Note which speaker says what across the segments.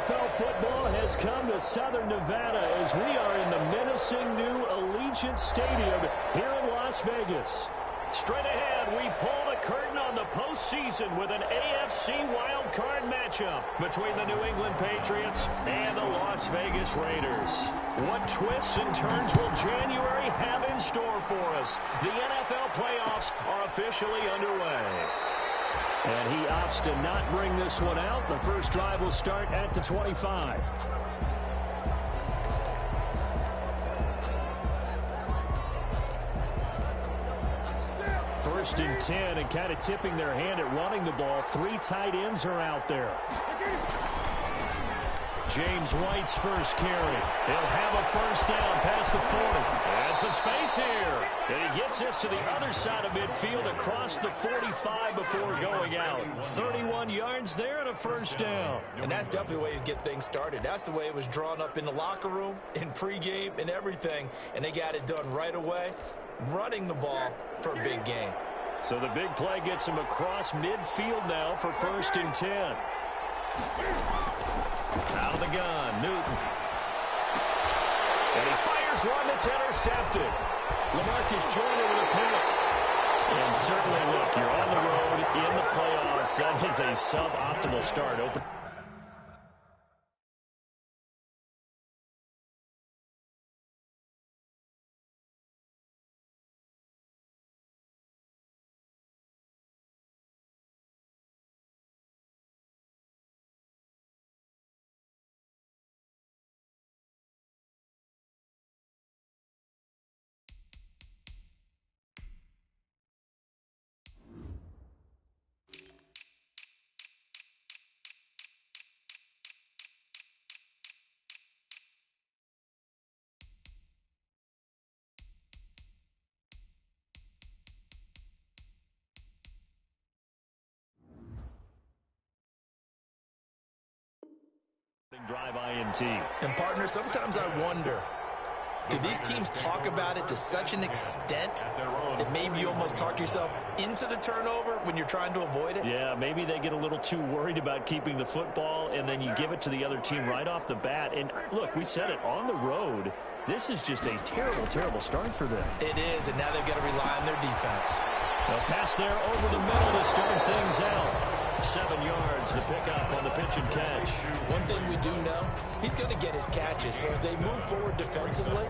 Speaker 1: NFL football has come to Southern Nevada as we are in the menacing new Allegiant Stadium here in Las Vegas. Straight ahead, we pull the curtain on the postseason with an AFC wildcard matchup between the New England Patriots and the Las Vegas Raiders. What twists and turns will January have in store for us? The NFL playoffs are officially underway. And he opts to not bring this one out. The first drive will start at the 25. First and 10, and kind of tipping their hand at running the ball. 3 tight ends are out there. James White's first carry. He'll have a first down past the 40. And some space here. And he gets this to the other side of midfield across the 45 before going out. 31 yards there and a first down.
Speaker 2: And that's definitely the way you get things started. That's the way it was drawn up in the locker room, in pregame, and everything. And they got it done right away, running the ball for a big game.
Speaker 1: So the big play gets him across midfield now for first and 10. Out of the gun, Newton. And he fires one that's intercepted. LaMarcus Joyner with a pick. And certainly, look, you're on the road in the playoffs. That is a suboptimal start. Open. Drive INT.
Speaker 2: And partner, sometimes I wonder, do these teams talk about it to such an extent that maybe you almost talk yourself into the turnover when you're trying to avoid it?
Speaker 1: Yeah, maybe they get a little too worried about keeping the football, and then you give it to the other team right off the bat. And look, we said it, on the road, this is just a terrible, terrible start for them.
Speaker 2: It is, and now they've got to rely on their defense.
Speaker 1: They'll pass there over the middle to start things out. 7 yards, the pickup on the pitch and catch.
Speaker 2: One thing we do know, he's going to get his catches. So as they move forward defensively,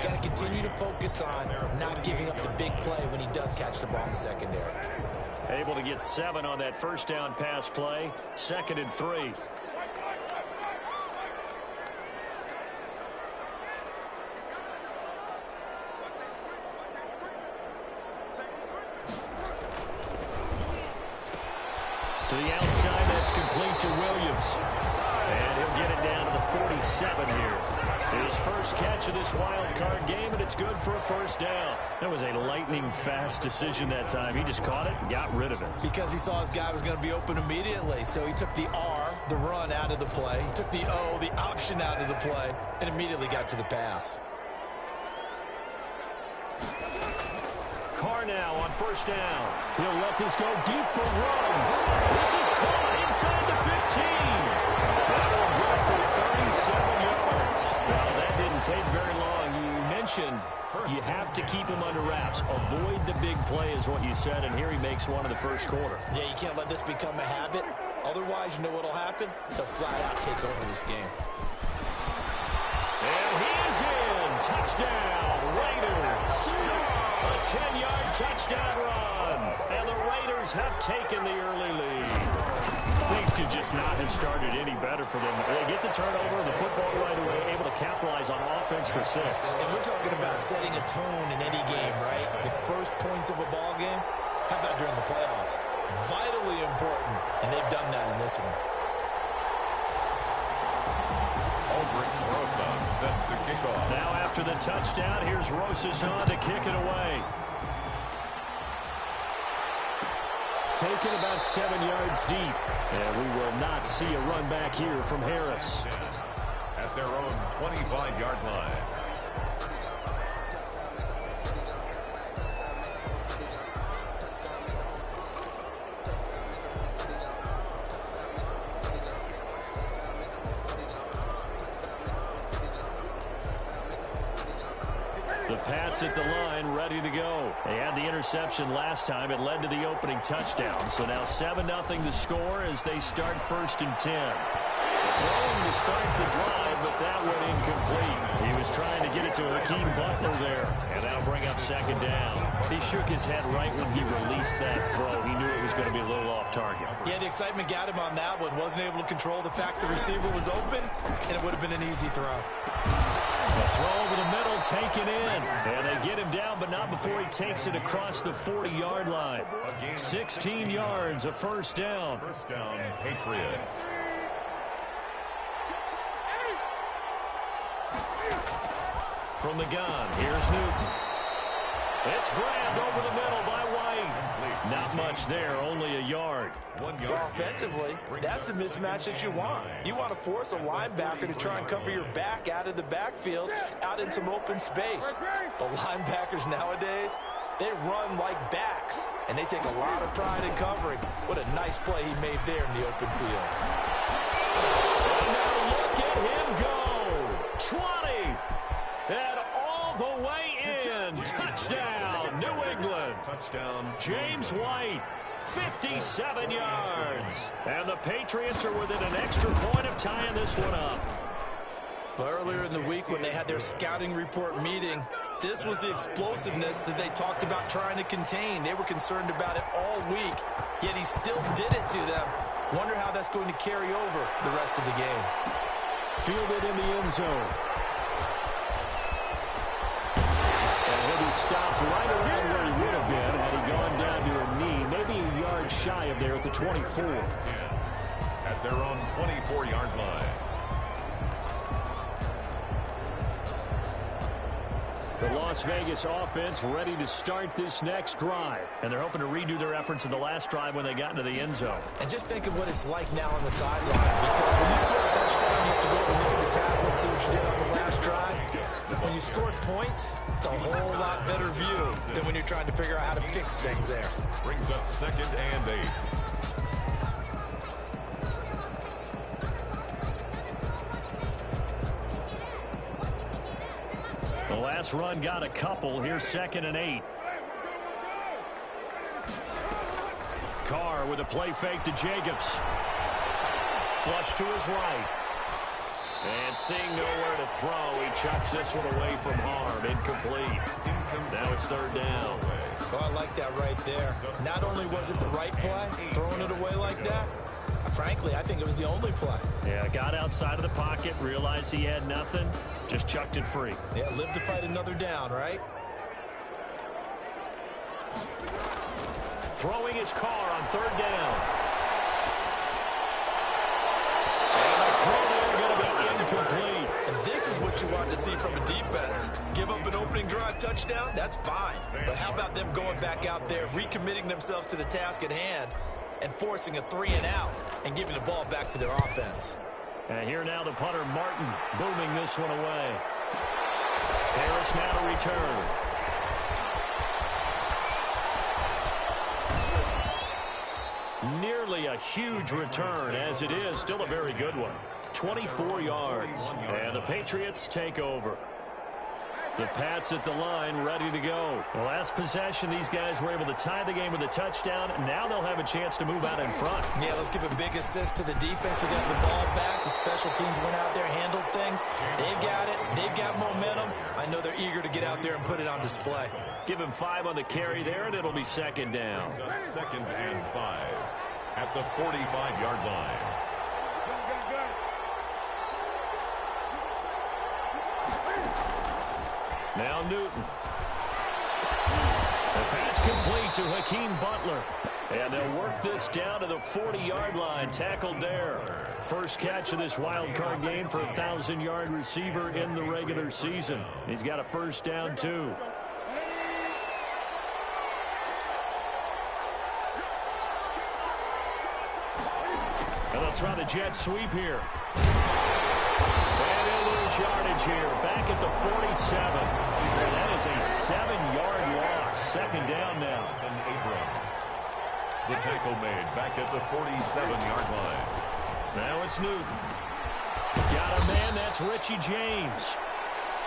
Speaker 2: got to continue to focus on not giving up the big play when he does catch the ball in the secondary.
Speaker 1: Able to get 7 on that first down pass play. 2nd and 3. To the outside, that's complete to Williams. And he'll get it down to the 47 here. His first catch of this wild card game, and it's good for a first down. That was a lightning-fast decision that time. He just caught it and got rid of it.
Speaker 2: Because he saw his guy was going to be open immediately, so he took the R, the run, out of the play. He took the O, the option, out of the play, and immediately got to the pass.
Speaker 1: Carr now on first down. He'll let this go deep for runs. This is caught inside the 15. That will go for 37 yards. Well, that didn't take very long. You mentioned you have to keep him under wraps. Avoid the big play is what you said, and here he makes one in the first quarter.
Speaker 2: Yeah, you can't let this become a habit. Otherwise, you know what will happen? They'll flat out take over this game.
Speaker 1: And he is in. Touchdown, Raiders. A 10-yard touchdown run. And the Raiders have taken the early lead. Things could just not have started any better for them. They get the turnover, the football right away, able to capitalize on offense for 6.
Speaker 2: And we're talking about setting a tone in any game, right? The first points of a ball game. How about during the playoffs? Vitally important, and they've done that in this one.
Speaker 3: Set to kick off.
Speaker 1: Now after the touchdown, here's Rosas on to kick it away. Taken about 7 yards deep. And we will not see a run back here from Harris.
Speaker 3: At their own 25-yard line.
Speaker 1: The Pats at the line, ready to go. They had the interception last time. It led to the opening touchdown. So now 7-0 the score as they start 1st and 10. Throwing to start the drive, but that went incomplete. He was trying to get it to Hakeem Butler there, and that'll bring up 2nd down. He shook his head right when he released that throw. He knew it was going to be a little off target.
Speaker 2: Yeah, the excitement got him on that one. Wasn't able to control the fact the receiver was open, and it would have been an easy throw.
Speaker 1: A throw over the middle, taken in. And they get him down, but not before he takes it across the 40-yard line. 16 yards, a 1st down.
Speaker 3: 1st down, Patriots.
Speaker 1: From the gun, here's Newton. It's grabbed over the middle by White. Not much there, only a yard.
Speaker 3: 1 yard.
Speaker 2: Offensively, that's the mismatch that you want. You want to force a linebacker to try and cover your back out of the backfield, out in some open space. The linebackers nowadays, they run like backs, and they take a lot of pride in covering. What a nice play he made there in the open field.
Speaker 1: And now look at him go. 20. And all the way in. Touchdown, New England.
Speaker 3: Touchdown,
Speaker 1: James White, 57 yards. And the Patriots are within an extra point of tying this one up.
Speaker 2: Well, earlier in the week when they had their scouting report meeting, this was the explosiveness that they talked about trying to contain. They were concerned about it all week, yet he still did it to them. Wonder how that's going to carry over the rest of the game.
Speaker 1: Fielded in the end zone. And he'll be stopped right around where he would have been had he gone down to a knee, maybe a yard shy of there at the 24.
Speaker 3: 10 at their own 24-yard line.
Speaker 1: The Las Vegas offense ready to start this next drive. And they're hoping to redo their efforts in the last drive when they got into the end zone.
Speaker 2: And just think of what it's like now on the sideline. Because when you score a touchdown, you have to go and look at the tablet and see what you did on the last drive. When you scored points, it's a whole lot better view than when you're trying to figure out how to fix things there.
Speaker 3: Brings up 2nd and 8.
Speaker 1: The last run got a couple. Here's 2nd and 8. Carr with a play fake to Jacobs. Flush to his right. And seeing nowhere to throw, he chucks this one away from harm. Incomplete. Now it's 3rd down.
Speaker 2: Oh, I like that right there. Not only was it the right play, throwing it away like that, frankly, I think it was the only play.
Speaker 1: Yeah, got outside of the pocket, realized he had nothing, just chucked it free.
Speaker 2: Yeah, live to fight another down, right?
Speaker 1: Throwing his Carr on 3rd down. And the throw there going to be incomplete.
Speaker 2: And this is what you want to see from a defense. Give up an opening drive touchdown, that's fine. But how about them going back out there, recommitting themselves to the task at hand, and forcing a 3-and-out and giving the ball back to their offense.
Speaker 1: And here now the punter, Martin, booming this one away. Harris now to return. Nearly a huge return, as it is still a very good one. 24 yards, and the Patriots take over. The Pats at the line, ready to go. The last possession, these guys were able to tie the game with a touchdown. Now they'll have a chance to move out in front.
Speaker 2: Yeah, let's give a big assist to the defense who got the ball back. The special teams went out there, handled things. They've got it. They've got momentum. I know they're eager to get out there and put it on display.
Speaker 1: Give him 5 on the carry there, and it'll be 2nd down.
Speaker 3: 2nd and 5 at the 45-yard line.
Speaker 1: Now Newton. The pass complete to Hakeem Butler. And they'll work this down to the 40-yard line. Tackled there. First catch of this wild card game for a 1,000-yard receiver in the regular season. He's got a 1st down, too. And they'll try the jet sweep here. And they'll lose yardage here. Back at the 47. And that is a 7-yard loss. 2nd down now.
Speaker 3: The tackle made back at the 47-yard line.
Speaker 1: Now it's Newton. Got a man, that's Richie James.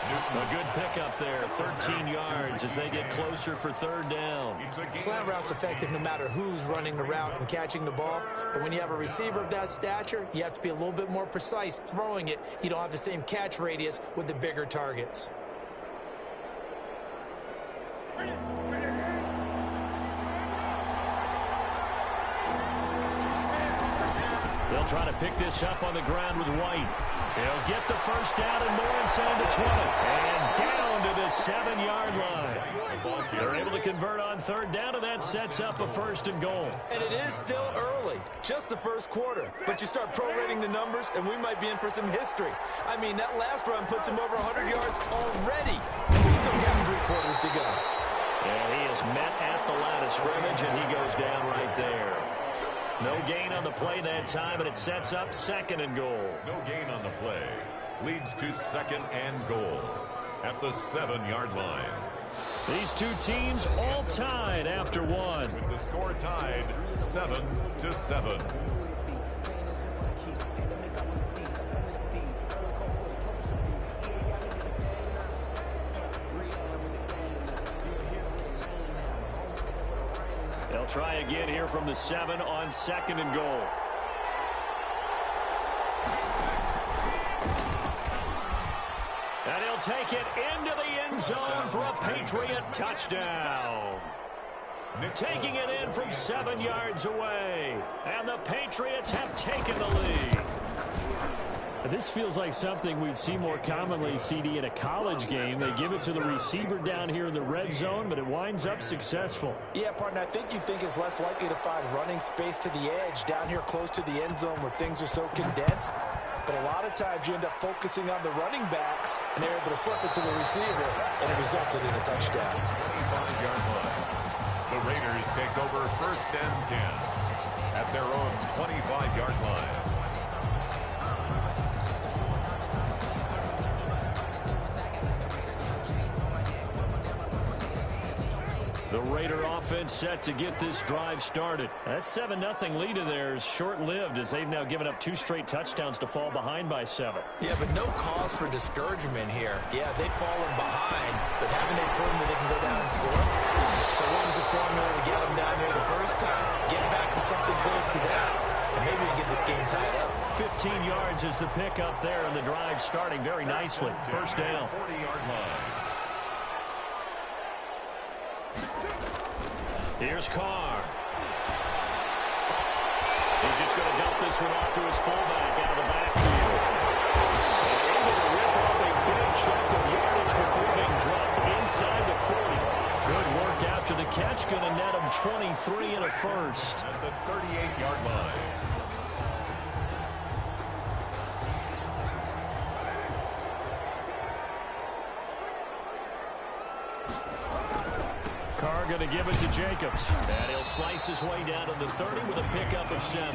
Speaker 1: A good pickup there, 13 yards as they get closer for third down.
Speaker 2: Slant route's effective no matter who's running the route and catching the ball. But when you have a receiver of that stature, you have to be a little bit more precise throwing it. You don't have the same catch radius with the bigger targets.
Speaker 1: They'll try to pick this up on the ground with White. He'll get the first down and more inside the 20. And down to the 7-yard line. They're able to convert on third down, and that sets up a first and goal.
Speaker 2: And it is still early, just the first quarter. But you start prorating the numbers, and we might be in for some history. I mean, that last run puts him over 100 yards already. And we've still got 3 quarters to go.
Speaker 1: And he is met at the line of scrimmage, and he goes down right there. No gain on the play that time, and it sets up second and goal.
Speaker 3: No gain on the play. Leads to second and goal at the 7-yard line.
Speaker 1: These two teams all tied after one.
Speaker 3: With the score tied 7-7.
Speaker 1: They'll try again here from the 7 on second and goal. And he'll take it into the end zone for a Patriot touchdown. Taking it in from 7 yards away. And the Patriots have taken the lead.
Speaker 4: This feels like something we'd see more commonly, CD, in a college game. They give it to the receiver down here in the red zone, but it winds up successful.
Speaker 2: Yeah, partner, I think you think it's less likely to find running space to the edge down here close to the end zone where things are so condensed. But a lot of times you end up focusing on the running backs, and they're able to slip it to the receiver, and it resulted in a touchdown.
Speaker 3: 25-yard line. The Raiders take over first and 10 at their own 25-yard line.
Speaker 1: The Raider offense set to get this drive started. That 7-0 lead of theirs short-lived as they've now given up 2 straight touchdowns to fall behind by 7.
Speaker 2: Yeah, but no cause for discouragement here. Yeah, they've fallen behind, but haven't they proven that they can go down and score? So what was the formula to get them down here the first time? Get back to something close to that, and maybe we get this game tied up.
Speaker 1: 15 yards is the pickup there, and the drive starting very nicely. First down.
Speaker 3: 40-yard line.
Speaker 1: Here's Carr. He's just going to dump this one off to his fullback out of the backfield. And able to rip off a big chunk of yardage before being dropped inside the 40. Good work after the catch. Going to net him 23 and a first.
Speaker 3: At the 38-yard line.
Speaker 1: Carr going to give it to Jacobs. And he'll slice his way down to the 30 with a pickup of 7.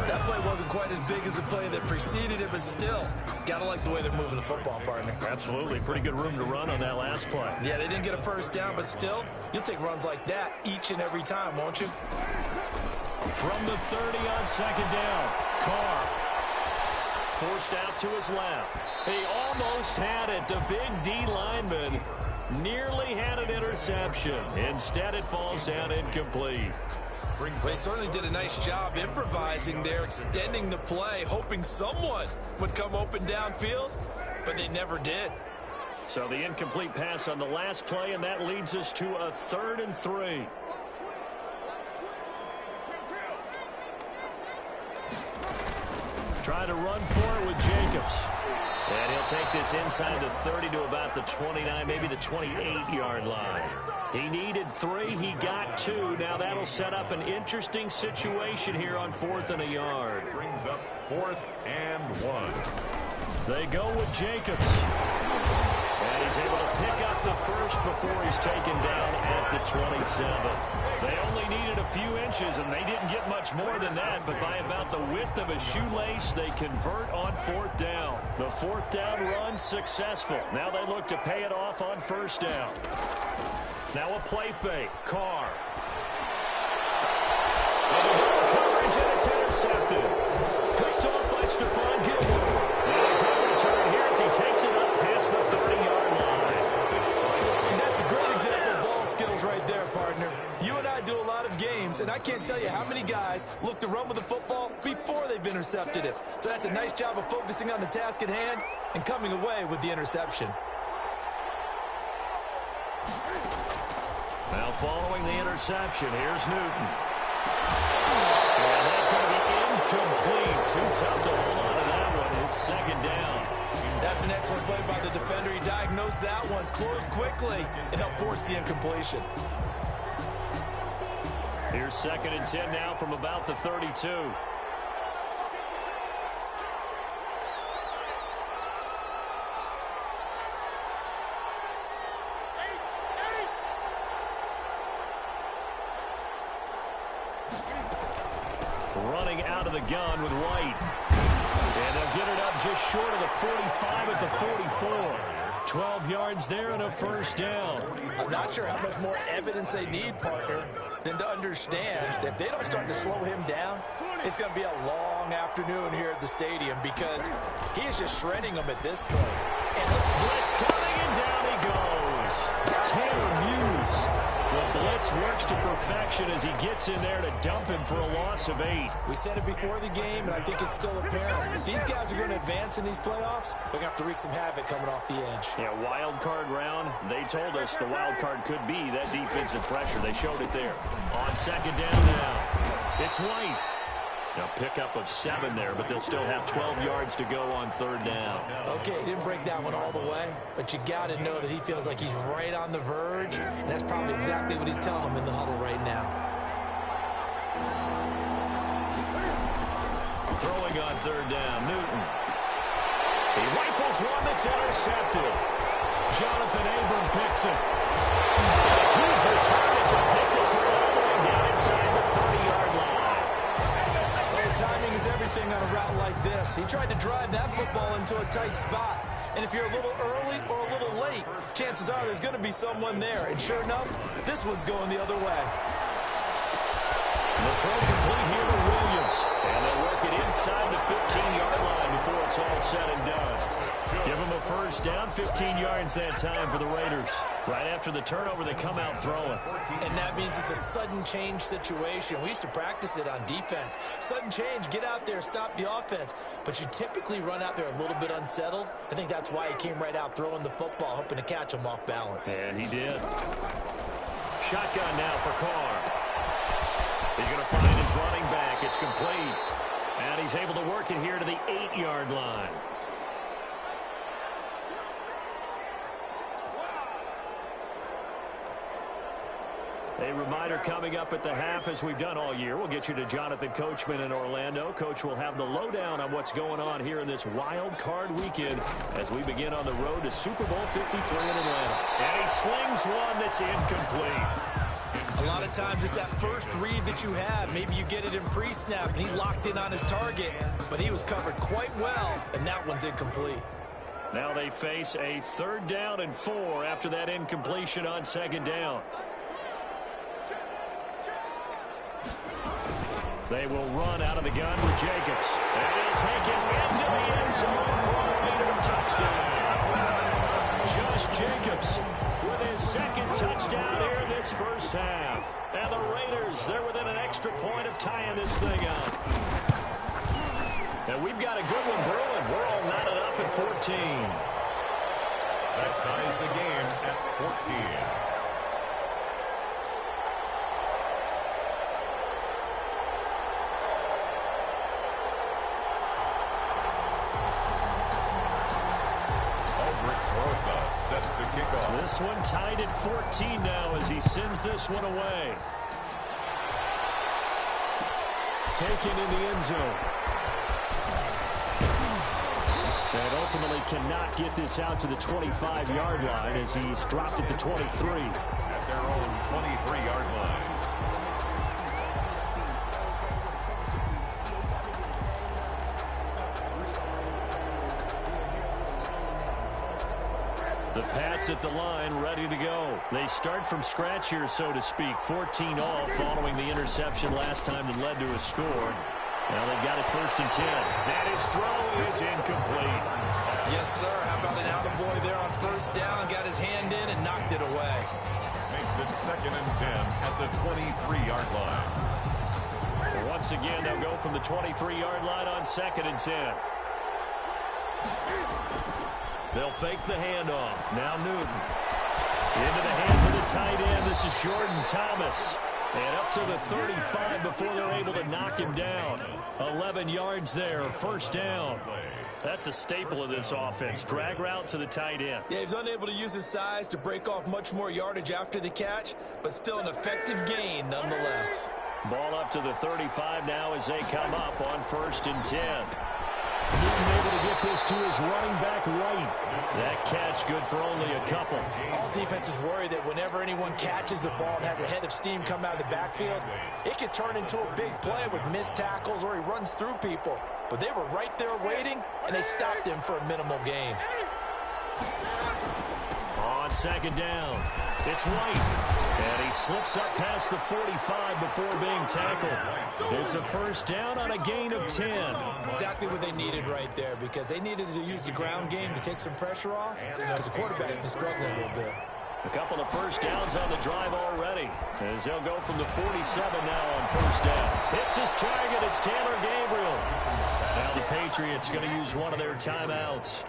Speaker 2: That play wasn't quite as big as the play that preceded it, but still, got to like the way they're moving the football, partner.
Speaker 1: Absolutely. Pretty good room to run on that last play.
Speaker 2: Yeah, they didn't get a first down, but still, you'll take runs like that each and every time, won't you?
Speaker 1: From the 30 on second down, Carr forced out to his left. He almost had it. The big D lineman nearly had an interception. Instead, it falls down incomplete.
Speaker 2: They certainly did a nice job improvising there, extending the play, hoping someone would come open downfield, but they never did.
Speaker 1: So the incomplete pass on the last play, and that leads us to a 3rd and 3. Try to run for it with Jacobs. And he'll take this inside the 30 to about the 29, maybe the 28-yard line. He needed 3. He got 2. Now that'll set up an interesting situation here on 4th and a yard.
Speaker 3: Brings up 4th and 1.
Speaker 1: They go with Jacobs. And he's able to pick up the first before he's taken down at the 27. They only needed a few inches, and they didn't get much more than that, but by about the width of a shoelace, they convert on 4th down. The 4th down run successful. Now they look to pay it off on 1st down. Now a play fake. Carr. Coverage, and it's intercepted. Picked off by Stephon Gilmore. And a good return here as he takes it up past the 30.
Speaker 2: I can't tell you how many guys look to run with the football before they've intercepted it. So that's a nice job of focusing on the task at hand and coming away with the interception.
Speaker 1: Now following the interception, here's Newton. And that's going to be incomplete. Too tough to hold on to that one. It's second down.
Speaker 2: That's an excellent play by the defender. He diagnosed that one, closed quickly, and helped force the incompletion.
Speaker 1: Here's 2nd and 10 now from about the 32. Running out of the gun with White. And they'll get it up just short of the 45 at the 44. 12 yards there and a first down.
Speaker 2: I'm not sure how much more evidence they need, partner, than to understand that if they don't start to slow him down, it's going to be a long afternoon here at the stadium because he is just shredding them at this point. And
Speaker 1: blitz coming, and down he goes. Taylor Muse. The blitz works to perfection as he gets in there to dump him for a loss of 8.
Speaker 2: We said it before the game, and I think it's still apparent. If these guys are going to advance in these playoffs, they're going to have to wreak some havoc coming off the edge.
Speaker 1: Yeah, wild card round. They told us the wild card could be that defensive pressure. They showed it there. On 2nd down now, it's White. A pickup of 7 there, but they'll still have 12 yards to go on 3rd down.
Speaker 2: Okay, he didn't break that one all the way, but you got to know that he feels like he's right on the verge, and that's probably exactly what he's telling them in the huddle right now.
Speaker 1: Throwing on 3rd down, Newton. He rifles one that's intercepted. Jonathan Abram picks it. A huge return as he'll take this one all the way down inside the 30-yard line.
Speaker 2: Timing is everything on a route like this. He tried to drive that football into a tight spot. And if you're a little early or a little late, chances are there's going to be someone there. And sure enough, this one's going the other way.
Speaker 1: The throw complete here to Williams. And they'll work it inside the 15-yard line before it's all said and done. Give them a first down, 15 yards that time for the Raiders. Right after the turnover, they come out throwing.
Speaker 2: And that means it's a sudden change situation. We used to practice it on defense. Sudden change, get out there, stop the offense. But you typically run out there a little bit unsettled. I think that's why he came right out throwing the football, hoping to catch him off balance.
Speaker 1: And he did. Shotgun now for Carr. He's going to find his running back. It's complete. And he's able to work it here to the 8-yard line. A reminder coming up at the half, as we've done all year. We'll get you to Jonathan Coachman in Orlando. Coach will have the lowdown on what's going on here in this wild card weekend as we begin on the road to Super Bowl 53 in Atlanta. And he slings one that's incomplete.
Speaker 2: A lot of times it's that first read that you have. Maybe you get it in pre-snap, and he locked in on his target, but he was covered quite well, and that one's incomplete.
Speaker 1: Now they face a 3rd down and 4 after that incompletion on 2nd down. They will run out of the gun with Jacobs. And he'll take it into the end zone for a Raider touchdown. Josh Jacobs with his 2nd touchdown here in this first half. And the Raiders, they're within an extra point of tying this thing up. And we've got a good one brewing. We're all knotted up at 14.
Speaker 3: That ties the game at 14. Set to kick off.
Speaker 1: This one tied at 14 now as he sends this one away. Taken in the end zone. And ultimately cannot get this out to the 25-yard line as he's dropped at the 23.
Speaker 3: At their own 23-yard line.
Speaker 1: The Pats at the line, ready to go. They start from scratch here, so to speak. 14 all following the interception last time that led to a score. Now they've got it 1st and 10. And his throw is incomplete.
Speaker 2: Yes, sir. How about an attaboy there on 1st down? Got his hand in and knocked it away.
Speaker 3: Makes it 2nd and 10 at the 23-yard line.
Speaker 1: Once again, they'll go from the 23-yard line on 2nd and 10. They'll fake the handoff. Now Newton. Into the hands of the tight end. This is Jordan Thomas. And up to the 35 before they're able to knock him down. 11 yards there, first down. That's a staple of this offense. Drag route to the tight end.
Speaker 2: Yeah, he's unable to use his size to break off much more yardage after the catch, but still an effective gain nonetheless.
Speaker 1: Ball up to the 35 now as they come up on 1st and 10. Newton able to get this to his running back right. That catch good for only a couple.
Speaker 2: All defenses worry that whenever anyone catches the ball and has a head of steam come out of the backfield, it could turn into a big play with missed tackles or he runs through people. But they were right there waiting, and they stopped him for a minimal gain.
Speaker 1: On 2nd down, it's White. And he slips up past the 45 before being tackled. It's a first down on a gain of 10.
Speaker 2: Exactly what they needed right there, because they needed to use the ground game to take some pressure off, because the quarterback's been struggling a little bit.
Speaker 1: A couple of first downs on the drive already, as they'll go from the 47 now on 1st down. Hits his target. It's Taylor Gabriel. Now the Patriots going to use one of their timeouts,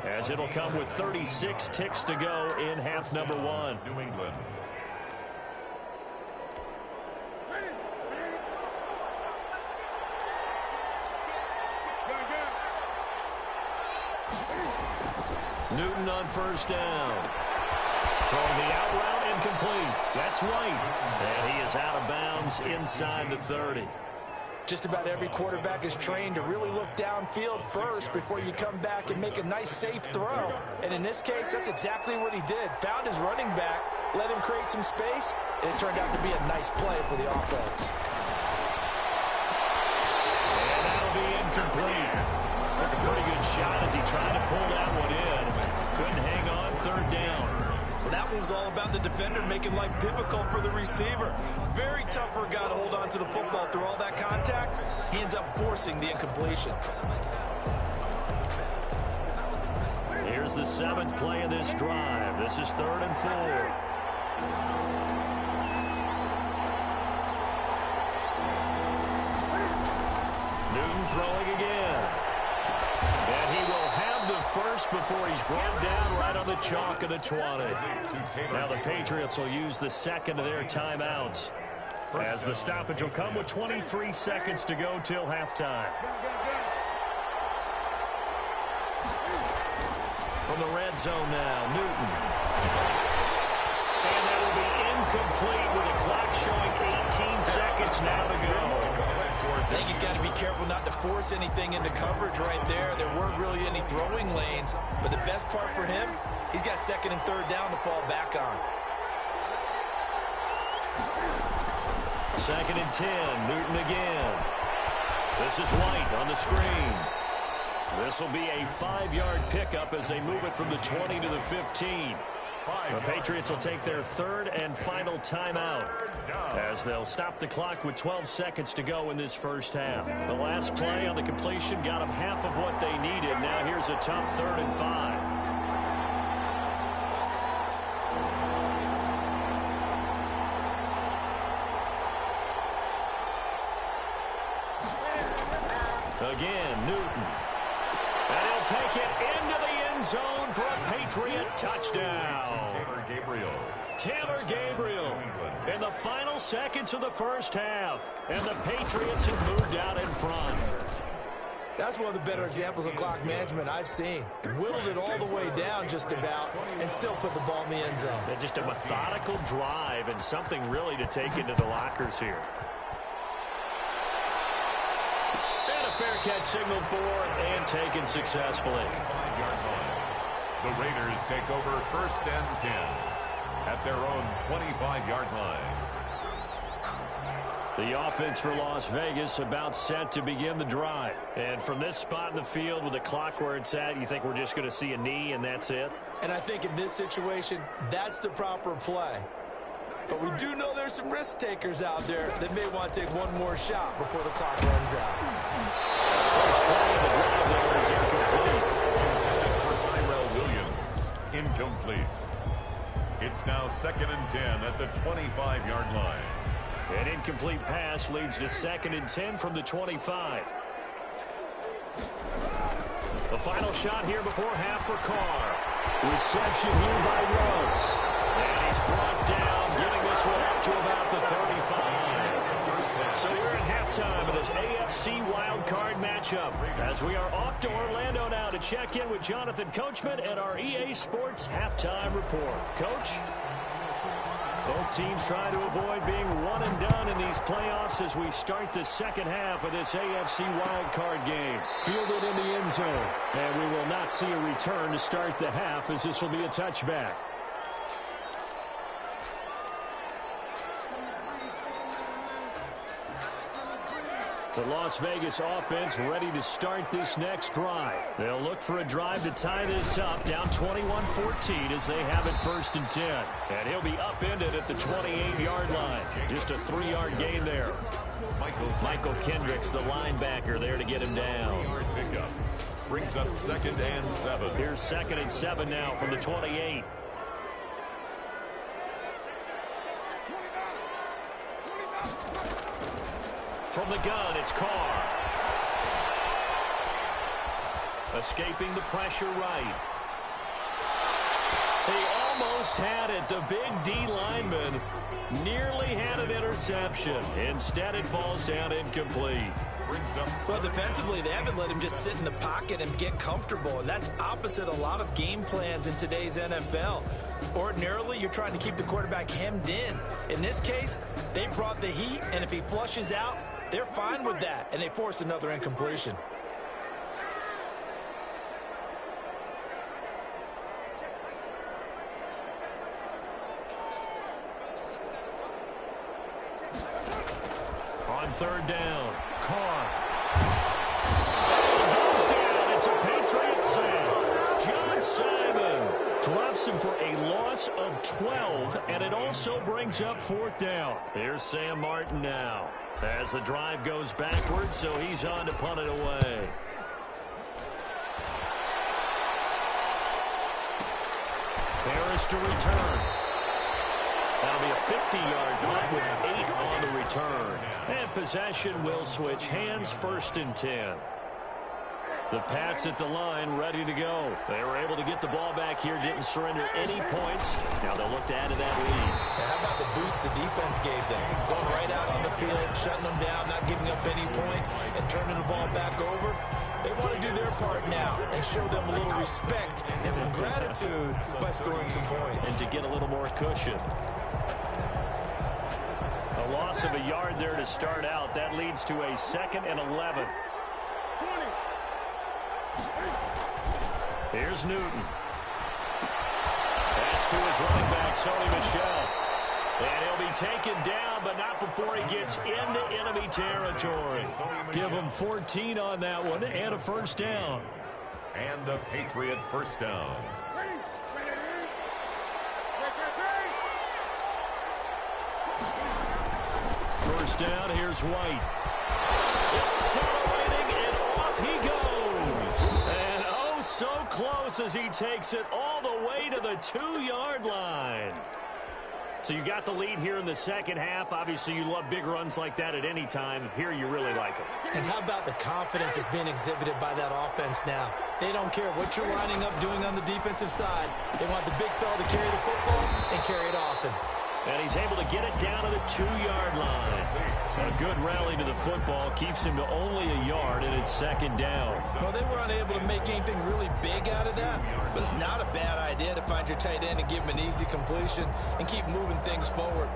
Speaker 1: as it'll come with 36 ticks to go in half number 1.
Speaker 3: New England.
Speaker 1: Newton on 1st down. Throwing the out route incomplete. That's White. And he is out of bounds inside the 30.
Speaker 2: Just about every quarterback is trained to really look downfield first before you come back and make a nice, safe throw. And in this case, that's exactly what he did. Found his running back, let him create some space, and it turned out to be a nice play for the offense.
Speaker 1: And that'll be incomplete. Took a pretty good shot as he tried to pull that one in. Couldn't hang on, 3rd down.
Speaker 2: Well, that one was all about the defender making life difficult for the receiver. Very tough for a guy to hold on to the football through all that contact. He ends up forcing the incompletion.
Speaker 1: Here's the 7th play of this drive. This is 3rd and 4. Newton throwing again. And he will have the first before he's brought down right on the chalk of the 20. Now the Patriots will use the 2nd of their timeouts, as the stoppage will come with 23 seconds to go till halftime. From the red zone now, Newton. And that will be incomplete with the clock showing 18 seconds now to go.
Speaker 2: I think he's got to be careful not to force anything into coverage right there. There weren't really any throwing lanes, but the best part for him, he's got 2nd and 3rd down to fall back on.
Speaker 1: 2nd and 10, Newton again. This is White on the screen. This will be a 5-yard pickup as they move it from the 20 to the 15. The Patriots will take their 3rd and final timeout, as they'll stop the clock with 12 seconds to go in this first half. The last play on the completion got them half of what they needed. Now here's a tough 3rd and 5. Again, Newton. And he'll take it into the end zone for a Patriot touchdown. Taylor Gabriel in the final seconds of the first half. And the Patriots have moved out in front.
Speaker 2: That's one of the better examples of clock management I've seen. Whittled it all the way down just about and still put the ball in the end zone.
Speaker 1: Just a methodical drive and something really to take into the lockers here. Fair catch signaled for and taken successfully.
Speaker 3: The Raiders take over 1st and 10 at their own 25-yard line.
Speaker 1: The offense for Las Vegas about set to begin the drive. And from this spot in the field with the clock where it's at, you think we're just going to see a knee and that's it?
Speaker 2: And I think in this situation, that's the proper play. But we do know there's some risk takers out there that may want to take one more shot before the clock runs out.
Speaker 1: First play of the drive there is incomplete.
Speaker 3: For Tyrell Williams, incomplete. It's now 2nd and 10 at the 25-yard line.
Speaker 1: An incomplete pass leads to 2nd and 10 from the 25. The final shot here before half for Carr. Reception here by Rose. And he's brought down, getting this one up to about the 35. So we're at halftime of this AFC wildcard matchup as we are off to Orlando now to check in with Jonathan Coachman and our EA Sports halftime report. Coach? Both teams trying to avoid being one and done in these playoffs as we start the second half of this AFC wildcard game. Fielded in the end zone. And we will not see a return to start the half as this will be a touchback. The Las Vegas offense ready to start this next drive. They'll look for a drive to tie this up, down 21-14 as they have it 1st and 10. And he'll be upended at the 28-yard line. Just a 3-yard gain there. Michael Kendricks, the linebacker, there to get him down.
Speaker 3: Pickup brings up 2nd and 7.
Speaker 1: Here's 2nd and 7 now from the 28. From the gun, it's Carr. Escaping the pressure right. He almost had it. The big D lineman nearly had an interception. Instead, it falls down incomplete.
Speaker 2: Well, defensively, they haven't let him just sit in the pocket and get comfortable, and that's opposite a lot of game plans in today's NFL. Ordinarily, you're trying to keep the quarterback hemmed in. In this case, they brought the heat, and if he flushes out, they're fine with that, and they force another incompletion.
Speaker 1: On 3rd down, Carr. And he goes down. It's a Patriot sack. John Simon drops him for a loss of 12, and it also brings up 4th down. Here's Sam Martin now as the drive goes backwards, so he's on to punt it away. Harris to return. That'll be a 50-yard punt with 8 on the return. And possession will switch hands, 1st and 10. The Pats at the line ready to go. They were able to get the ball back here, didn't surrender any points. Now they'll look to add to that lead.
Speaker 2: Now, how about the boost the defense gave them? Going right out on the field, shutting them down, not giving up any points, and turning the ball back over. They want to do their part now and show them a little respect and some gratitude by scoring some points.
Speaker 1: And to get a little more cushion. A loss of a yard there to start out. That leads to a 2nd and 11. Here's Newton. That's to his running back, Sony Michel. And he'll be taken down, but not before he gets into enemy territory. Give him 14 on that one and a 1st down.
Speaker 3: And a Patriot 1st down.
Speaker 1: First down, here's White. Accelerating, and off he goes. And oh, so close as he takes it all the way to the 2-yard line. So you got the lead here in the second half. Obviously, you love big runs like that at any time. Here, you really like them.
Speaker 2: And how about the confidence that's being exhibited by that offense now? They don't care what you're lining up doing on the defensive side. They want the big fella to carry the football and carry it often.
Speaker 1: And he's able to get it down to the 2-yard line. A good rally to the football keeps him to only a yard, and it's 2nd down.
Speaker 2: Well, they were unable to make anything really big out of that, but it's not a bad idea to find your tight end and give him an easy completion and keep moving things forward.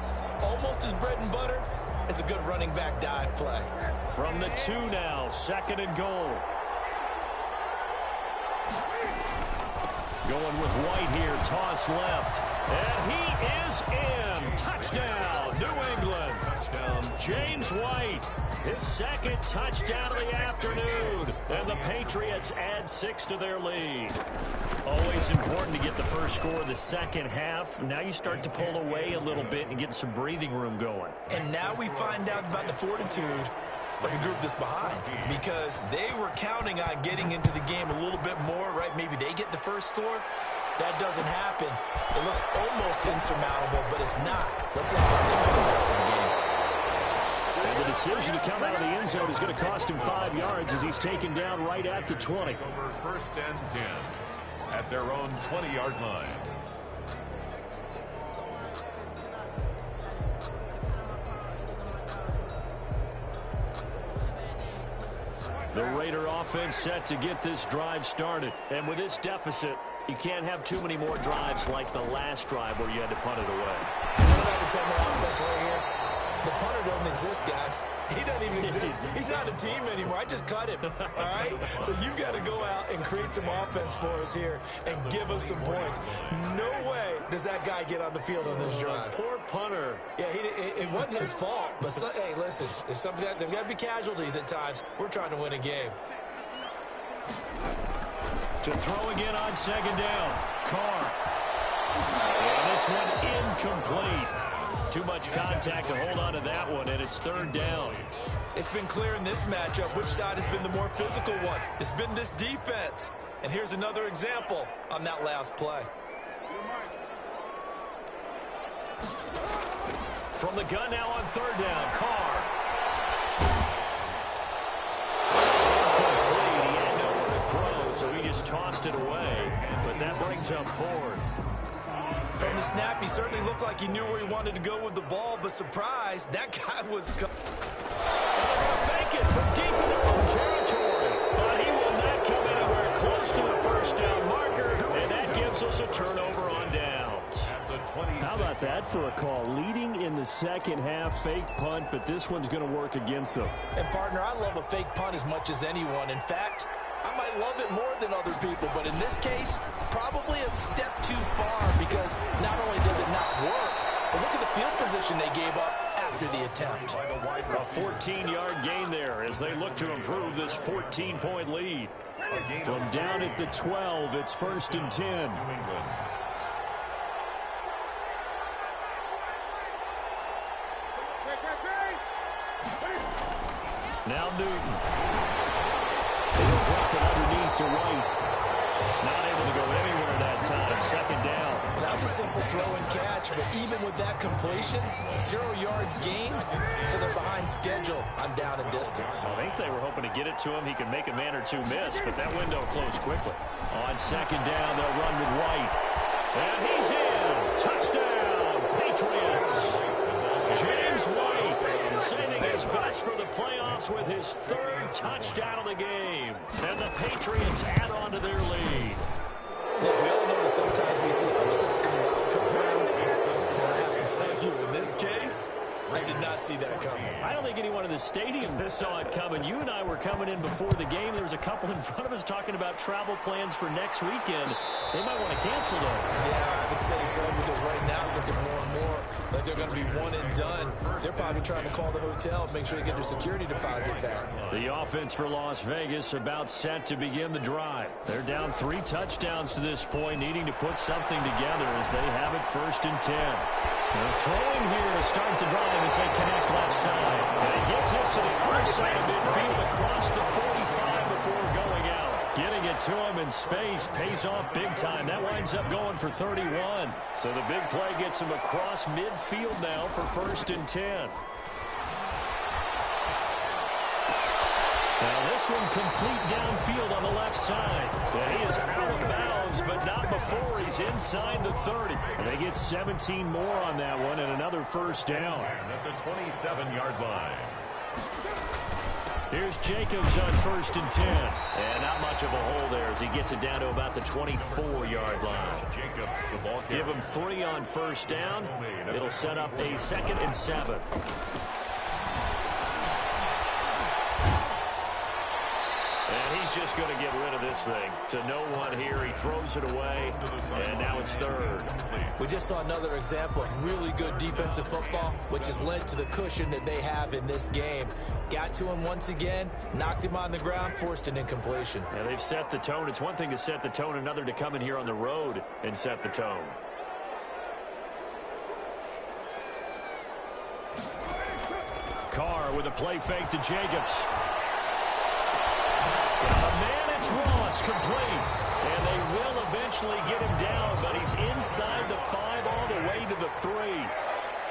Speaker 2: Almost as bread and butter as a good running back dive play.
Speaker 1: From the 2 now, 2nd and goal. Going with White here, toss left. And he is in. Touchdown, New England. Touchdown, James White. His 2nd touchdown of the afternoon. And the Patriots add 6 to their lead. Always important to get the first score of the second half. Now you start to pull away a little bit and get some breathing room going.
Speaker 2: And now we find out about the fortitude of the group that's behind, because they were counting on getting into the game a little bit more, right? Maybe they get the first score. That doesn't happen. It looks almost insurmountable, but it's not. Let's see how they play the rest of the game.
Speaker 4: The decision to come out of the end zone is going to cost him 5 yards as he's taken down right at the 20.
Speaker 3: Over first and 10 at their own 20-yard line.
Speaker 4: The Raider offense set to get this drive started. And with this deficit, you can't have too many more drives like the last drive where you had to punt it away.
Speaker 2: You know what I can tell my offense right here? The punter doesn't exist, guys. He doesn't even exist. He's not a team anymore. I just cut him, all right? So you've got to go out and create some offense for us here and give us some points. No way does that guy get on the field on this drive.
Speaker 4: Poor punter.
Speaker 2: Yeah, it wasn't his fault. But, hey, listen, there's got to be casualties at times. We're trying to win a game.
Speaker 4: To throw again on second down. Carr. And this one incomplete. Too much contact to hold on to that one, and it's third down.
Speaker 2: It's been clear in this matchup which side has been the more physical one. It's been this defense. And here's another example on that last play.
Speaker 4: From the gun now on third down, Carr. Incomplete. He had nowhere to throw, so he just tossed it away. But that brings up fourth.
Speaker 2: From the snap, he certainly looked like he knew where he wanted to go with the ball, but surprise, that guy was...
Speaker 4: Fake it from deep in their own territory. But he will not come anywhere close to the first down marker, and that gives us a turnover on downs. How about that for a call? Leading in the second half, fake punt, but this one's going to work against them.
Speaker 2: And, partner, I love a fake punt as much as anyone. In fact, I might love it more than other people, but in this case, probably a step too far because not only does it not work, but look at the field position they gave up after the attempt.
Speaker 4: A 14-yard gain there as they look to improve this 14-point lead. From down at the 12, it's first and 10. Now Newton. He'll drop it underneath to White. Not able to go anywhere that time. Second down.
Speaker 2: That was a simple throw and catch, but even with that completion, 0 yards gained, so they're behind schedule on down and distance.
Speaker 4: I think they were hoping to get it to him. He could make a man or two miss, but that window closed quickly. On second down, they'll run with White. And he's in. Touchdown, Patriots. James White saving his best for the playoffs with his third touchdown of the game. And the Patriots add on to their lead.
Speaker 2: Look, we all know that sometimes we see upsets in the wild card round. But I have to tell you, in this case, I did not see that coming.
Speaker 4: I don't think anyone in the stadium saw it coming. You and I were coming in before the game. There was a couple in front of us talking about travel plans for next weekend. They might want to cancel those.
Speaker 2: Yeah, I would say so, because right now it's looking more and more like they're going to be one and done. They're probably trying to call the hotel and make sure they get their security deposit back.
Speaker 4: The offense for Las Vegas about set to begin the drive. They're down 3 touchdowns to this point, needing to put something together as they have it first and 10. They're throwing here to start the drive as they connect left side. And he gets this to the other side of midfield across the 45 before going out. Getting it to him in space pays off big time. That winds up going for 31. So the big play gets him across midfield now for first and 10. Now this one complete downfield on the left side. And he is out of bounds, but not before he's inside the 30. And they get 17 more on that one and another first down.
Speaker 3: At the 27-yard line.
Speaker 4: Here's Jacobs on first and 10. And not much of a hole there as he gets it down to about the 24-yard line.
Speaker 3: Jacobs, the ball
Speaker 4: Give him 3 on first down. It'll set up a 2nd and 7. And he's just going to get rid of this thing. To no one here. He throws it away. And now it's third.
Speaker 2: We just saw another example of really good defensive football, which has led to the cushion that they have in this game. Got to him once again, knocked him on the ground, forced an incompletion.
Speaker 4: Yeah, they've set the tone. It's one thing to set the tone, another to come in here on the road and set the tone. Carr with a play fake to Jacobs. A man, it's Ross, complete. And they will eventually get him down, but he's inside the 5 all the way to the 3.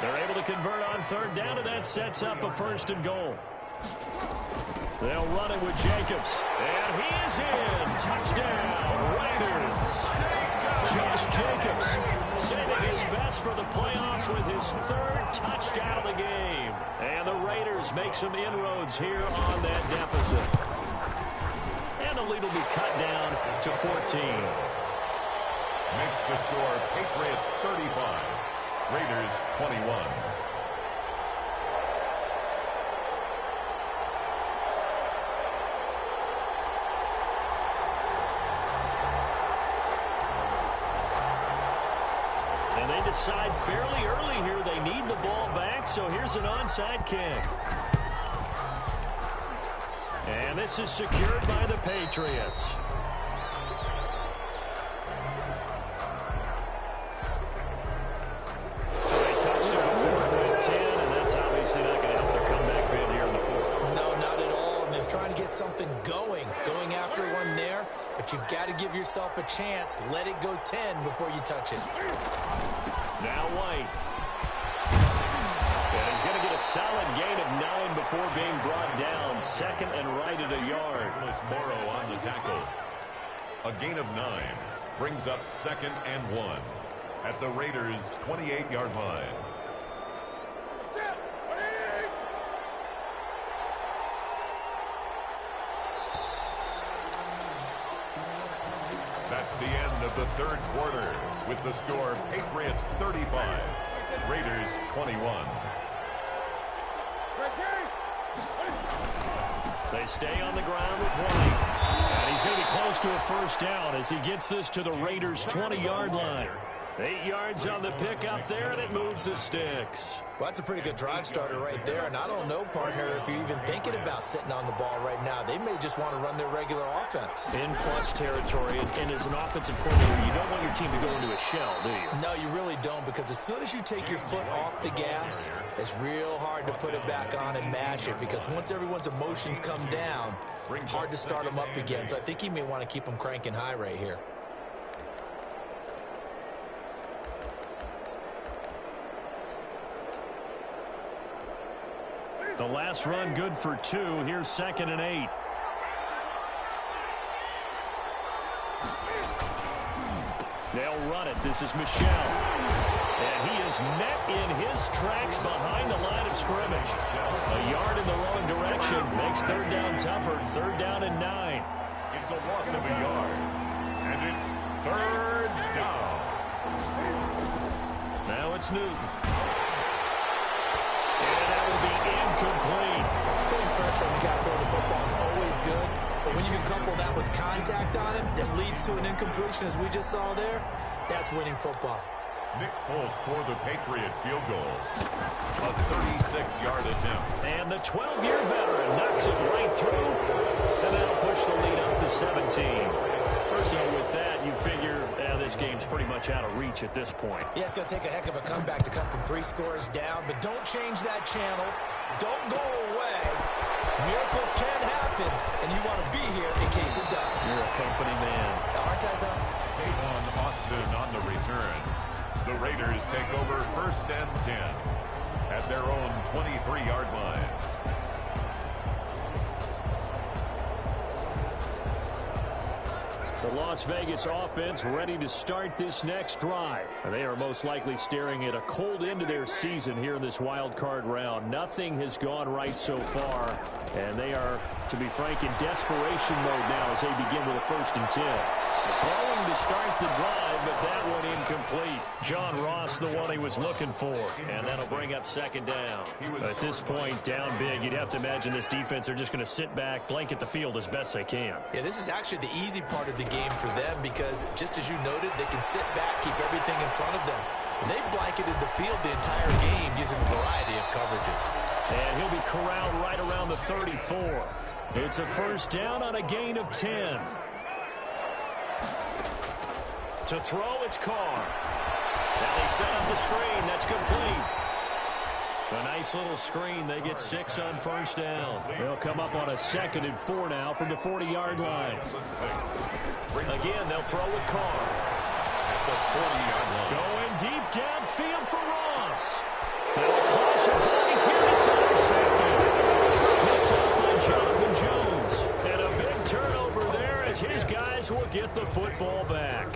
Speaker 1: They're able to convert on third down, and that sets up a 1st and goal. They'll run it with Jacobs. And he is in. Touchdown, Raiders. Josh Jacobs saving his best for the playoffs with his 3rd touchdown of the game. And the Raiders make some inroads here on that deficit. And the lead will be cut down to 14.
Speaker 3: Makes the score Patriots 35, Raiders 21.
Speaker 1: And they decide fairly early here they need the ball back, so here's an onside kick. And this is secured by the Patriots. So they touched it before it went 10, and that's obviously not going to help their comeback bid here in the 4th.
Speaker 2: No, not at all. And they're trying to get something going after one there. But you've got to give yourself a chance. Let it go 10 before you touch it.
Speaker 1: Now White. And he's going to get a solid gain of 9 before being brought down. 2nd and right at a yard.
Speaker 3: Morrow on the tackle. A gain of 9 brings up 2nd and 1 at the Raiders' 28-yard line. That's the end of the 3rd quarter with the score Patriots 35, Raiders 21.
Speaker 1: They stay on the ground with White. And he's going to be close to a 1st down as he gets this to the Raiders' 20-yard line. 8 yards on the pickup there, and it moves the sticks.
Speaker 2: Well, that's a pretty good drive starter right there. And I don't know, partner, if you're even thinking about sitting on the ball right now. They may just want to run their regular offense.
Speaker 1: In plus territory, and as an offensive coordinator, you don't want your team to go into a shell, do you?
Speaker 2: No, you really don't, because as soon as you take your foot off the gas, it's real hard to put it back on and mash it, because once everyone's emotions come down, hard to start them up again. So I think you may want to keep them cranking high right here.
Speaker 1: The last run good for 2. Here's 2nd and 8. They'll run it. This is Michel. And he is met in his tracks behind the line of scrimmage. A yard in the wrong direction makes 3rd down tougher. 3rd down and 9.
Speaker 3: It's a loss of a yard. And it's 3rd down.
Speaker 1: Now it's Newton. And that will be incomplete.
Speaker 2: Putting pressure on the guy throwing the football is always good, but when you can couple that with contact on him that leads to an incompletion, as we just saw there, that's winning football.
Speaker 3: Nick Folk for the Patriot field goal. A 36-yard attempt.
Speaker 1: And the 12-year veteran knocks it right through, and that'll push the lead up to 17. So with that, you figure this game's pretty much out of reach at this point.
Speaker 2: Yeah, it's going to take a heck of a comeback to come from 3 scores down, but don't change that channel. Don't go away. Miracles can happen, and you want to be here in case it does.
Speaker 1: You're a company man.
Speaker 2: Aren't I, though?
Speaker 3: Tavon Austin on the return. The Raiders take over 1st and 10 at their own 23-yard line.
Speaker 1: The Las Vegas offense ready to start this next drive. They are most likely staring at a cold end to their season here in this wild card round. Nothing has gone right so far, and they are, to be frank, in desperation mode now as they begin with a 1st and 10. Throwing to start the drive, but that one incomplete. John Ross, the one he was looking for, and that'll bring up 2nd down. At this point, down big, you'd have to imagine this defense are just going to sit back, blanket the field as best they can.
Speaker 2: Yeah, this is actually the easy part of the game for them because, just as you noted, they can sit back, keep everything in front of them. They blanketed the field the entire game using a variety of coverages.
Speaker 1: And he'll be corralled right around the 34. It's a 1st down on a gain of 10. To throw, it's Carr. Now they set up the screen. That's complete. A nice little screen. They get 6 on 1st down. They'll come up on a 2nd and 4 now from the 40-yard line. Again, they'll throw with Carr.
Speaker 3: At the 40-yard line.
Speaker 1: Going deep downfield for Ross. rush of bodies here. It's intercepted. Picked up by Jonathan Jones. And a big turnover there as his guys will get the football back.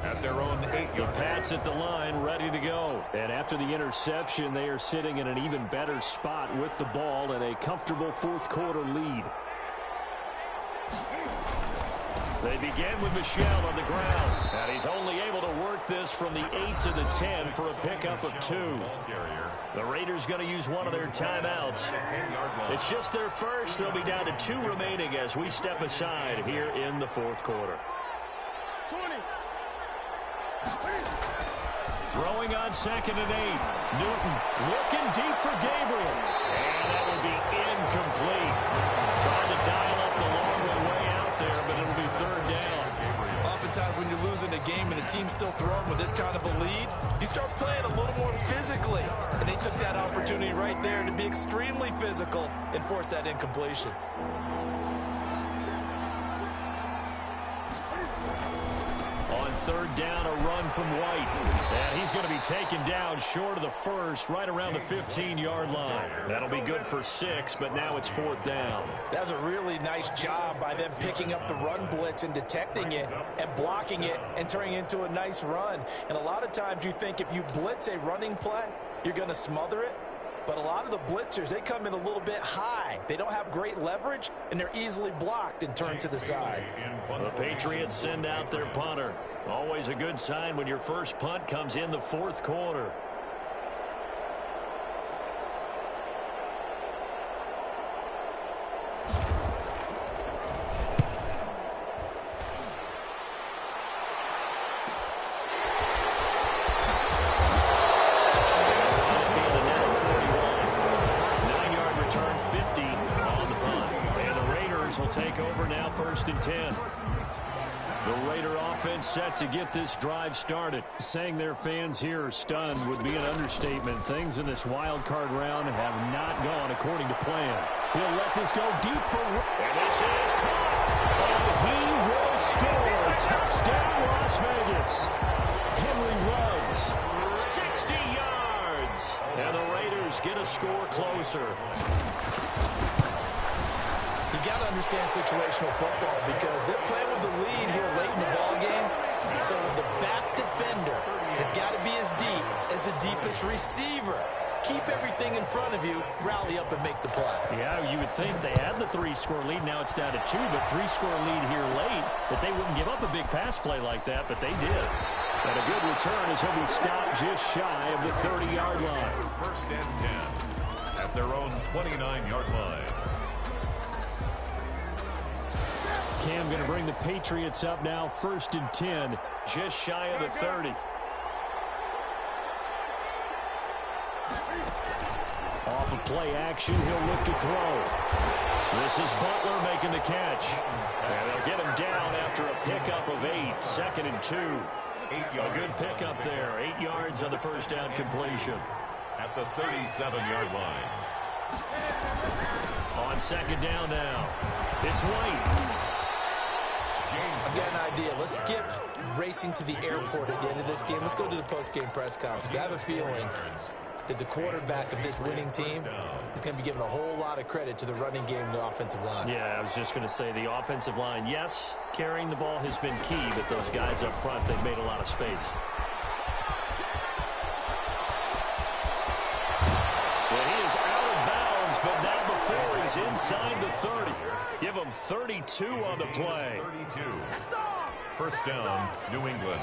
Speaker 3: At their own 8-yard.
Speaker 1: The Pats at the line, ready to go. And after the interception, they are sitting in an even better spot with the ball and a comfortable fourth-quarter lead. They begin with Michel on the ground. And he's only able to work this from the 8 to the 10 for a pickup of 2. The Raiders going to use one of their timeouts. It's just their first. They'll be down to 2 remaining as we step aside here in the fourth quarter. Throwing on 2nd and 8. Newton looking deep for Gabriel. And that will be incomplete. Trying to dial up the long way out there, but it'll be 3rd down.
Speaker 2: Oftentimes when you're losing a game and the team's still throwing with this kind of a lead, you start playing a little more physically. And they took that opportunity right there to be extremely physical and force that incompletion.
Speaker 1: On 3rd down, a run from White. And he's going to be taken down short of the first, right around the 15-yard line. That'll be good for 6, but now it's 4th down.
Speaker 2: That was a really nice job by them picking up the run blitz and detecting it and blocking it and turning it into a nice run. And a lot of times you think if you blitz a running play, you're going to smother it. But a lot of the blitzers, they come in a little bit high. They don't have great leverage, and they're easily blocked and turned to the side.
Speaker 1: The Patriots send out their punter. Always a good sign when your first punt comes in the 4th quarter. Will take over now, 1st and 10. The Raider offense set to get this drive started. Saying their fans here are stunned would be an understatement. Things in this wild card round have not gone according to plan. He'll let this go deep for... And this is caught. And he will score. Touchdown, Las Vegas. Henry Ruggs, 60 yards. And the Raiders get a score closer.
Speaker 2: You got to understand situational football because they're playing with the lead here late in the ball game. So the back defender has got to be as deep as the deepest receiver. Keep everything in front of you, rally up and make the play.
Speaker 1: Yeah, you would think they had the 3-score lead. Now it's down to 2, but 3-score lead here late. That they wouldn't give up a big pass play like that, but they did. And a good return as he'll be stopped just shy of the 30-yard line.
Speaker 3: 1st and 10 at their own 29-yard line.
Speaker 1: Cam going to bring the Patriots up now, 1st and 10, just shy of the 30. Off of play action, he'll look to throw. This is Butler making the catch. And they'll get him down after a pickup of 8, 2nd and 2. A good pickup there, 8 yards on the 1st down completion.
Speaker 3: At the 37-yard line.
Speaker 1: On 2nd down now, it's White.
Speaker 2: I've got an idea. Let's skip racing to the airport at the end of this game. Let's go to the post-game press conference. I have a feeling that the quarterback of this winning team is going to be given a whole lot of credit to the running game and the offensive line.
Speaker 1: Yeah, I was just going to say the offensive line, yes, carrying the ball has been key, but those guys up front, they've made a lot of space. And he is out of bounds, but not before he's inside the 30. Give him 32 on the play.
Speaker 3: 32. 1st down, New England.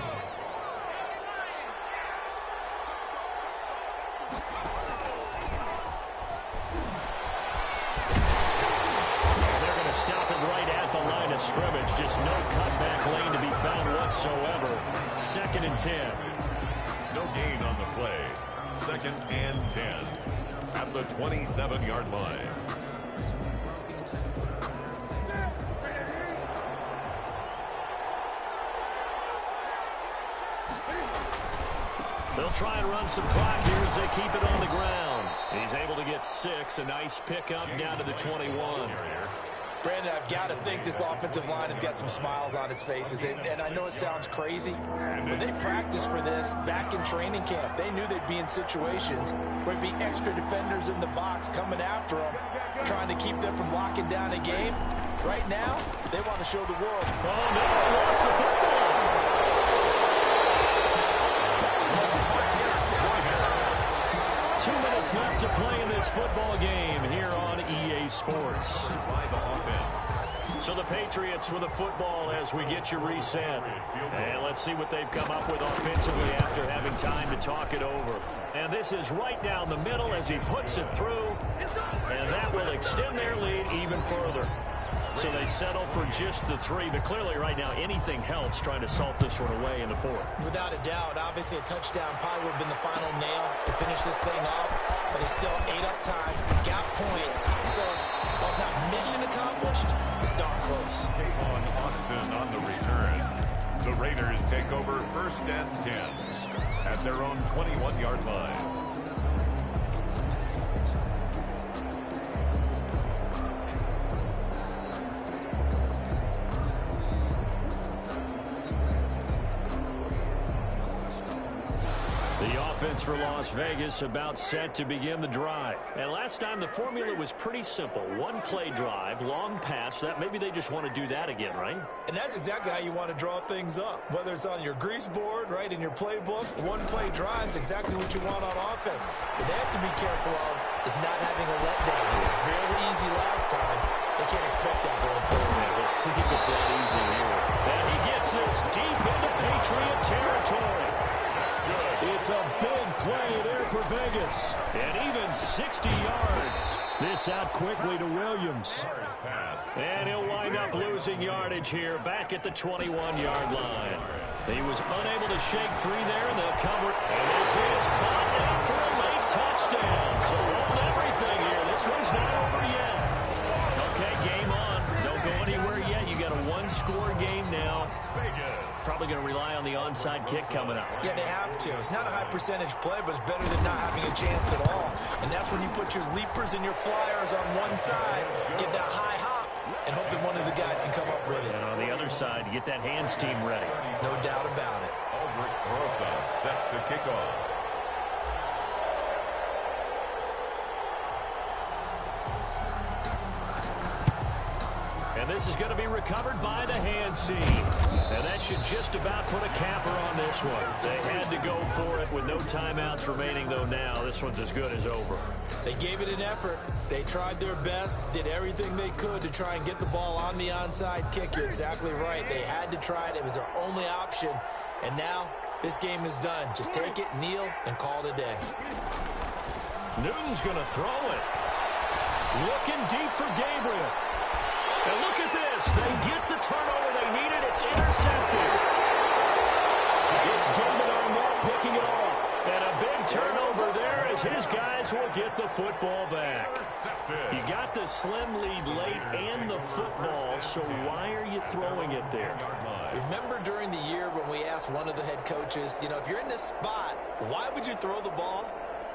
Speaker 1: They're going to stop it right at the line of scrimmage. Just no cutback lane to be found whatsoever. 2nd and 10.
Speaker 3: No gain on the play. 2nd and 10 at the 27-yard line.
Speaker 1: They'll try and run some clock here as they keep it on the ground. He's able to get 6. A nice pickup down to the 21.
Speaker 2: Brandon, I've got to think this offensive line has got some smiles on its faces. And I know it sounds crazy, but they practiced for this back in training camp. They knew they'd be in situations where there'd be extra defenders in the box coming after them, trying to keep them from locking down a game. Right now, they want to show the world.
Speaker 1: Oh, no, lost the football. 2 minutes left to play in this football game here on EA Sports. So the Patriots with a football as we get you reset. And let's see what they've come up with offensively after having time to talk it over. And this is right down the middle as he puts it through. And that will extend their lead even further. So they settle for just the 3, but clearly right now anything helps trying to salt this one away in the 4th.
Speaker 2: Without a doubt, obviously a touchdown probably would have been the final nail to finish this thing off, but it's still ate up time, got points, so while it's not mission accomplished, it's darn close.
Speaker 3: Take on Austin on the return. The Raiders take over 1st and 10 at their own 21-yard line.
Speaker 1: Offense for Las Vegas about set to begin the drive. And last time the formula was pretty simple. One play drive, long pass. That maybe they just want to do that again, right?
Speaker 2: And that's exactly how you want to draw things up. Whether it's on your grease board, right, in your playbook, one play drive is exactly what you want on offense. What they have to be careful of is not having a letdown. It was real easy last time. They can't expect that going forward.
Speaker 1: Yeah, we'll see if it's that easy here. And he gets this deep into Patriot territory. It's a big play there for Vegas. And even 60 yards. This out quickly to Williams. And he'll wind up losing yardage here back at the 21-yard line. He was unable to shake free there, and they'll cover it. And this is caught down for a late touchdown. So hold everything here. This one's not over yet. Okay, game on. Don't go anywhere yet. You got a one-score game now. Probably going to rely on the onside kick coming up.
Speaker 2: Yeah, they have to. It's not a high percentage play, but it's better than not having a chance at all. And that's when you put your leapers and your flyers on one side, get that high hop, and hope that one of the guys can come up with it.
Speaker 1: And on the other side, get that hands team ready.
Speaker 2: No doubt about it.
Speaker 3: Albert Rosa set to kick off.
Speaker 1: And this is going to be recovered by the hands team. And that should just about put a capper on this one. They had to go for it with no timeouts remaining, though now this one's as good as over.
Speaker 2: They gave it an effort. They tried their best, did everything they could to try and get the ball on the onside kick. You're exactly right. They had to try it. It was their only option. And now this game is done. Just take it, kneel, and call it a day.
Speaker 1: Newton's going to throw it. Looking deep for Gabriel. And look at this. They get the turnover they needed. It's intercepted. It's David Arnett picking it off. And a big turnover there as his guys will get the football back. You got the slim lead late and the football, so why are you throwing it there?
Speaker 2: Remember during the year when we asked one of the head coaches, you know, if you're in this spot, why would you throw the ball?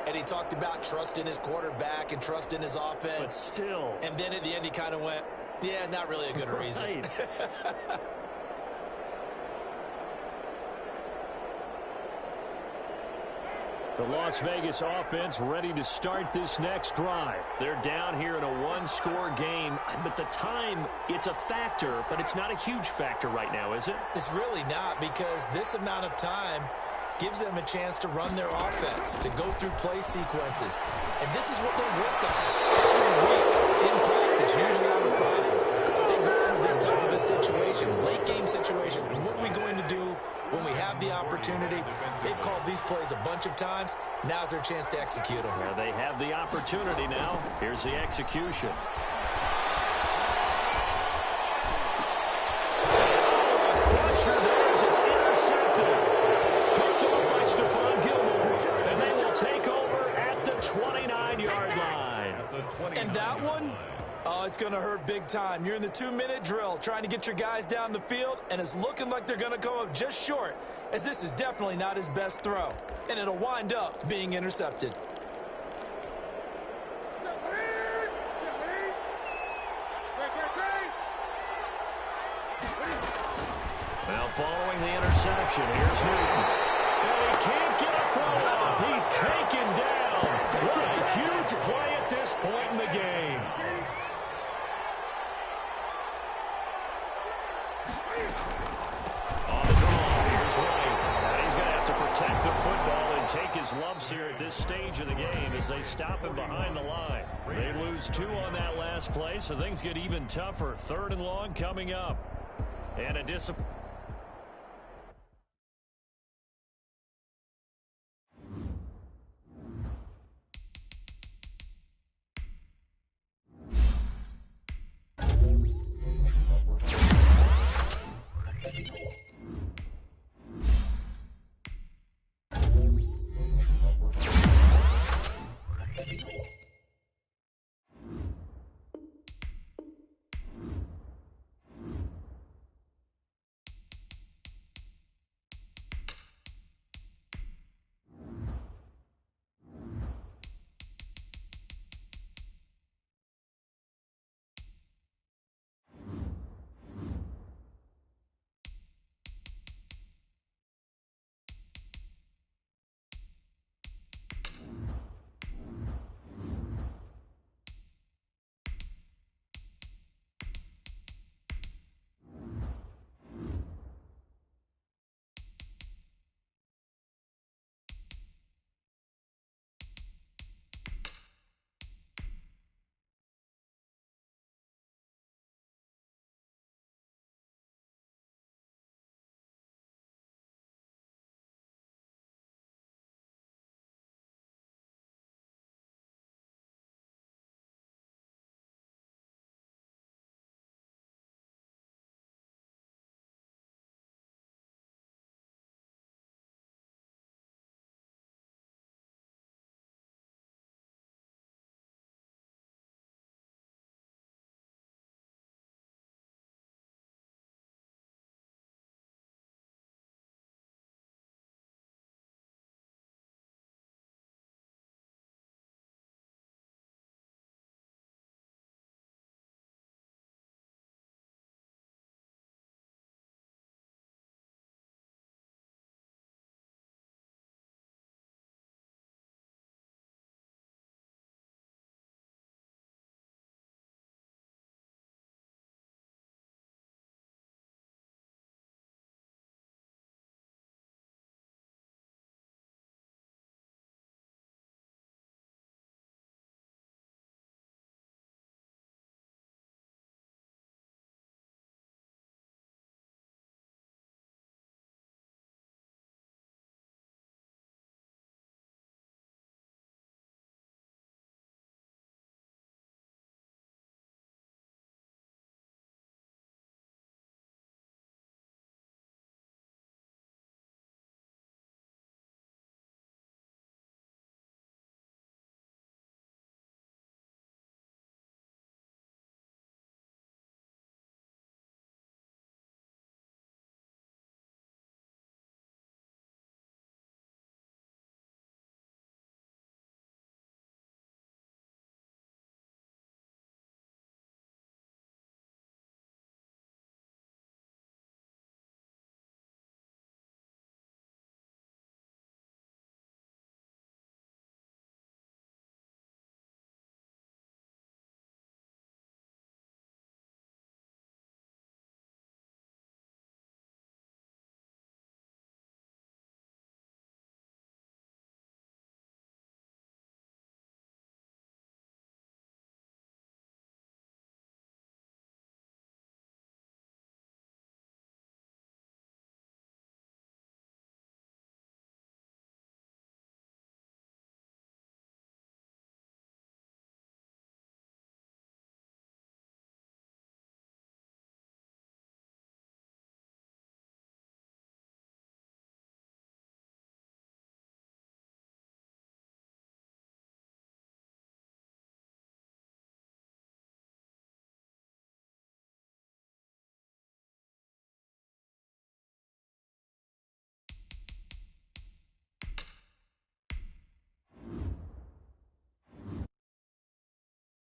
Speaker 2: And he talked about trust in his quarterback and trust in his offense.
Speaker 1: But still.
Speaker 2: And then at the end he kind of went, yeah, not really a good reason.
Speaker 1: Right. The Las Vegas offense ready to start this next drive. They're down here in a one-score game, but the time, it's a factor, but it's not a huge factor right now, is it?
Speaker 2: It's really not, because this amount of time gives them a chance to run their offense, to go through play sequences. And this is what they work on every week in practice, usually on a Friday. They go over this type of a situation, late game situation. What are we going to do when we have the opportunity? They've called these plays a bunch of times. Now's their chance to execute them.
Speaker 1: Well, they have the opportunity now. Here's the execution. Crusher there as it's intercepted. Picked up by Stephon Gilmore. And they will take over at the 29-yard line.
Speaker 2: And that one, oh, it's going to hurt big time. You're in the 2-minute drill trying to get your guys down the field, and it's looking like they're going to come up just short, as this is definitely not his best throw. And it'll wind up being intercepted.
Speaker 4: Now following the interception, here's Newton. And he can't get a throw off. He's taken down. What a huge play at this point in the game. On the draw, here's White. And he's going to have to protect the football and take his lumps here at this stage of the game as they stop him behind the line. They lose 2 on that last play, so things get even tougher. 3rd and long coming up. And a disappointment.